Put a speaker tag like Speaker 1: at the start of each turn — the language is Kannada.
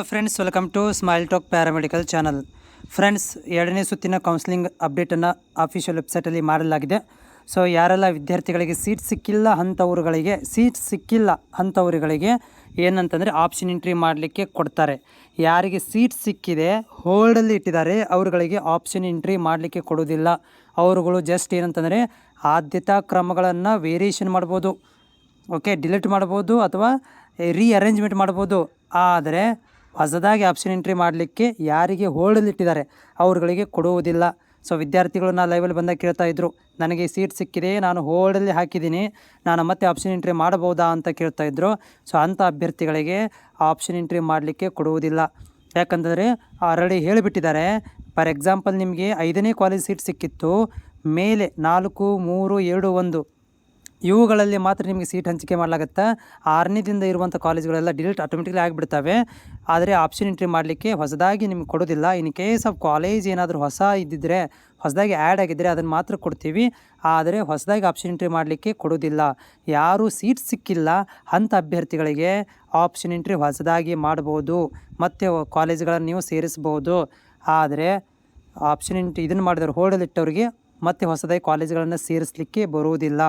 Speaker 1: Friends, welcome to Smile Talk paramedical channel. Friends, ಎರಡನೇ ಸುತ್ತಿನ ಕೌನ್ಸಿಲಿಂಗ್ ಅಪ್ಡೇಟನ್ನು ಅಫಿಷಿಯಲ್ ವೆಬ್ಸೈಟಲ್ಲಿ ಮಾಡಲಾಗಿದೆ. ಸೊ ಯಾರೆಲ್ಲ ವಿದ್ಯಾರ್ಥಿಗಳಿಗೆ ಸೀಟ್ ಸಿಕ್ಕಿಲ್ಲ ಅಂಥವರುಗಳಿಗೆ ಏನಂತಂದರೆ ಆಪ್ಷನ್ ಎಂಟ್ರಿ ಮಾಡಲಿಕ್ಕೆ ಕೊಡ್ತಾರೆ. ಯಾರಿಗೆ ಸೀಟ್ ಸಿಕ್ಕಿದೆ ಹೋಲ್ಡಲ್ಲಿ ಇಟ್ಟಿದ್ದಾರೆ ಅವರುಗಳಿಗೆ ಆಪ್ಷನ್ ಎಂಟ್ರಿ ಮಾಡಲಿಕ್ಕೆ ಕೊಡೋದಿಲ್ಲ. ಅವರುಗಳು ಜಸ್ಟ್ ಏನಂತಂದರೆ ಆದ್ಯತಾ ಕ್ರಮಗಳನ್ನು ವೇರಿಯೇಷನ್ ಮಾಡ್ಬೋದು, ಓಕೆ, ಡಿಲೀಟ್ ಮಾಡ್ಬೋದು ಅಥವಾ ರೀಅರೇಂಜ್ಮೆಂಟ್ ಮಾಡ್ಬೋದು. ಆದರೆ ಹೊಸದಾಗಿ ಆಪ್ಷನ್ ಎಂಟ್ರಿ ಮಾಡಲಿಕ್ಕೆ ಯಾರಿಗೆ ಹೋಲ್ಡಲ್ಲಿ ಇಟ್ಟಿದ್ದಾರೆ ಅವ್ರುಗಳಿಗೆ ಕೊಡುವುದಿಲ್ಲ. ಸೊ ವಿದ್ಯಾರ್ಥಿಗಳು ಲೈವಲ್ಲಿ ಬಂದಾಗ ಕೇಳ್ತಾ ಇದ್ರು, ನನಗೆ ಸೀಟ್ ಸಿಕ್ಕಿದೆ, ನಾನು ಹೋಲ್ಡಲ್ಲಿ ಹಾಕಿದ್ದೀನಿ, ನಾನು ಮತ್ತೆ ಆಪ್ಷನ್ ಎಂಟ್ರಿ ಮಾಡಬಹುದಾ ಅಂತ ಕೇಳ್ತಾ ಇದ್ರು. ಸೊ ಅಂಥ ಅಭ್ಯರ್ಥಿಗಳಿಗೆ ಆಪ್ಷನ್ ಎಂಟ್ರಿ ಮಾಡಲಿಕ್ಕೆ ಕೊಡುವುದಿಲ್ಲ. ಯಾಕಂತಂದರೆ ಆಲ್ರೆಡಿ ಹೇಳಿಬಿಟ್ಟಿದ್ದಾರೆ. ಫಾರ್ ಎಕ್ಸಾಂಪಲ್, ನಿಮಗೆ 5ನೇ ಕಾಲೇಜ್ ಸೀಟ್ ಸಿಕ್ಕಿತ್ತು, ಮೇಲೆ 4, 3, 2, 1 ಇವುಗಳಲ್ಲಿ ಮಾತ್ರ ನಿಮಗೆ ಸೀಟ್ ಹಂಚಿಕೆ ಮಾಡಲಾಗುತ್ತೆ. 6ನೇದಿಂದ ಇರುವಂಥ ಕಾಲೇಜುಗಳೆಲ್ಲ ಡಿಲೀಟ್ ಆಟೋಮೆಟಿಕ್ಲಿ ಆಗಿಬಿಡ್ತವೆ. ಆದರೆ ಆಪ್ಷನ್ ಎಂಟ್ರಿ ಮಾಡಲಿಕ್ಕೆ ಹೊಸದಾಗಿ ನಿಮ್ಗೆ ಕೊಡೋದಿಲ್ಲ. ಇನ್ ಕೇಸ್ ಆಫ್ ಕಾಲೇಜ್ ಏನಾದರೂ ಹೊಸದಾಗಿ ಆ್ಯಡ್ ಆಗಿದ್ದರೆ ಅದನ್ನು ಮಾತ್ರ ಕೊಡ್ತೀವಿ. ಆದರೆ ಹೊಸದಾಗಿ ಆಪ್ಷನ್ ಎಂಟ್ರಿ ಮಾಡಲಿಕ್ಕೆ ಕೊಡೋದಿಲ್ಲ. ಯಾರು ಸೀಟ್ ಸಿಕ್ಕಿಲ್ಲ ಅಂಥ ಅಭ್ಯರ್ಥಿಗಳಿಗೆ ಆಪ್ಷನ್ ಎಂಟ್ರಿ ಹೊಸದಾಗಿ ಮಾಡ್ಬೋದು, ಮತ್ತು ಕಾಲೇಜುಗಳನ್ನು ನೀವು ಸೇರಿಸ್ಬೋದು. ಆದರೆ ಆಪ್ಷನ್ ಎಂಟ್ರಿ ಇದನ್ನು ಮಾಡಿದವರು ಹೋಲ್ಡಲ್ಲಿಟ್ಟವ್ರಿಗೆ ಮತ್ತೆ ಹೊಸದಾಗಿ ಕಾಲೇಜುಗಳನ್ನು ಸೇರಿಸಲಿಕ್ಕೆ ಬರುವುದಿಲ್ಲ.